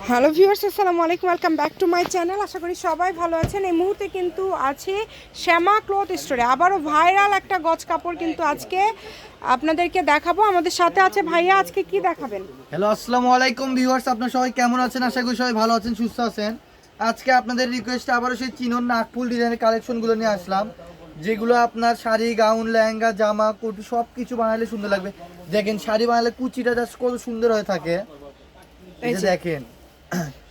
Hello viewers, আসসালামু আলাইকুম, welcome back to my channel. আশা করি সবাই ভালো আছেন। এই মুহূর্তে কিন্তু আছে শ্যামা ক্লথ স্টোরে আবারও ভাইরাল একটা গজ কাপড় কিন্তু আজকে আপনাদেরকে দেখাবো। আমাদের সাথে আছে ভাইয়া, আজকে কি দেখাবেন? হ্যালো, আসসালামু আলাইকুম ভিউয়ার্স, আপনারা সবাই কেমন আছেন? আশা করি সবাই ভালো আছেন, সুস্থ আছেন। আজকে আপনাদের রিকোয়েস্টে আবারও সেই চিনন নাগপুর ডিজাইনের কালেকশনগুলো নিয়ে আসলাম, যেগুলো আপনার শাড়ি, গাউন, লেহেঙ্গা, জামা, কোটি সব কিছু বানালে সুন্দর লাগবে। দেখেন শাড়ি বানালে কুচিটা জাস্ট কত সুন্দর হয়ে থাকে। এই যে দেখেন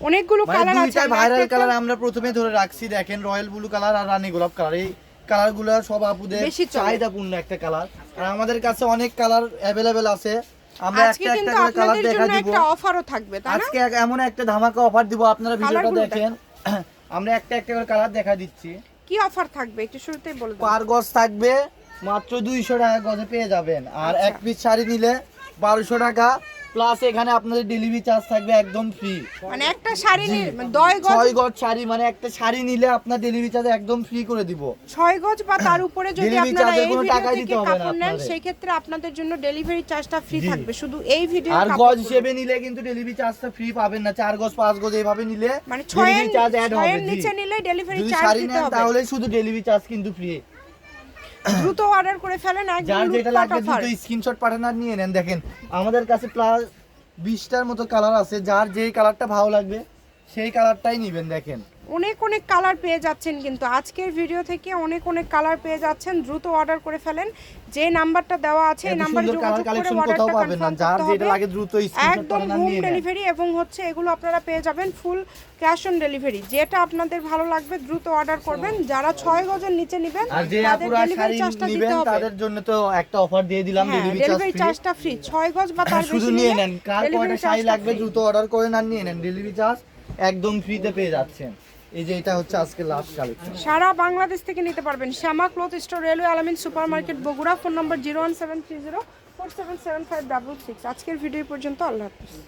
অনেকগুলো কালার আছে, দুইটা ভাইরাল কালার আমরা প্রথমে ধরে রাখছি। দেখেন রয়্যাল ব্লু কালার আর রানী গোলাপ কালার, এই কালারগুলো সব আপুদের চাহিদাপূর্ণ একটা কালার, আর আমাদের কাছে অনেক কালার অ্যাভেলেবেল আছে। আমরা একটা একটা করে কালার দেখা দিব। একটা অফারও থাকবে, তাই না? আজকে এমন একটা ধামাকা অফার দিব, আপনারা ভিডিওটা দেখেন। আমরা একটা একটা করে কালার দেখা দিচ্ছি। কি অফার থাকবে একটু শুরুতেই বলে দিন। পার গজ থাকবে মাত্র 200 টাকা গজে পেয়ে যাবেন, আর এক পিস শাড়ি নিলে 1200 টাকা, প্লাস এখানে আপনাদের ডেলিভারি চার্জ থাকবে একদম ফ্রি। মানে একটা শাড়ি 6 গজ শাড়ি, মানে একটা শাড়ি নিলে আপনার ডেলিভারি চার্জ একদম ফ্রি করে দিব। 6 গজ বা তার উপরে যদি আপনারা এই ভিডিও থেকে কাপড় নেন, আপনাদের সেই ক্ষেত্রে আপনাদের জন্য ডেলিভারি চার্জটা ফ্রি থাকবে শুধু এই ভিডিও। আর গজ হিসেবে নিলে কিন্তু ডেলিভারি চার্জটা ফ্রি পাবেন না। 4 গজ 5 গজ এইভাবে নিলে মানে 6 ডেলিভারি চার্জ অ্যাড হবে। এর নিচে নিলে ডেলিভারি যদি চার্জ শাড়ি দিতে নেন হবে। তাহলে শুধু ডেলিভারি চার্জ কিন্তু ফ্রি। দ্রুত অর্ডার করে ফেলেন, একদম যার যেটা লুটপাট লাগবে অফার। দ্রুত স্ক্রিনশট পাঠান আর নিয়ে নেন। দেখেন আমাদের কাছে প্লাস 20টার মতো কালার আছে, যার যেই কালারটা ভালো লাগবে সেই কালারটাই নেবেন। দেখেন অনেক অনেক কালার পেয়ে যাচ্ছেন, কিন্তু আজকের ভিডিও থেকে অনেক অনেক কালার পেয়ে যাচ্ছেন। দ্রুত অর্ডার করে ফেলেন, যে নাম্বারটা দেওয়া আছে এই নাম্বারে যোগাযোগ করে অর্ডারটা কনফার্ম যার করতে যেটা হবে। লাগে দ্রুত স্ক্রিনশট একদম পাঠান আর হোম নিয়ে নেন। ডেলিভারি, এবং হচ্ছে এগুলো আপনারা পেয়ে যাবেন ফুল ক্যাশ অন ডেলিভারি। যেটা আপনাদের ভালো লাগবে দ্রুত অর্ডার করবেন। যারা 6 গজের নিচে নেবেন আর যে তাদের আপুরা ডেলিভারি শাড়ি চার্জটা দিতে নেবেন হবে। তাদের জন্য তো একটা অফার দিয়ে দিলাম, ডেলিভারি ডেলিভারি চার্জ চার্জটা ফ্রি। 6 গজ বা তার শুধু বেশি নিয়ে নিলে নেন। কার কয়টা ডেলিভারি শাড়ি চার্জটা লাগবে ফ্রি। দ্রুত অর্ডার করে নেন, নিয়ে নেন। ডেলিভারি চার্জ একদম ফ্রিতে পেয়ে যাচ্ছেন। এই যে এটা হচ্ছে আজকে লাস্ট কালেকশন। সারা বাংলাদেশ থেকে নিতে পারবেন। শ্যামা ক্লথ স্টোর, রেলওয়ে আলামিন সুপার মার্কেট, বগুড়া। ফোন নম্বর 01730477566। আজকের ভিডিও পর্যন্ত, আল্লাহ হাফেজ।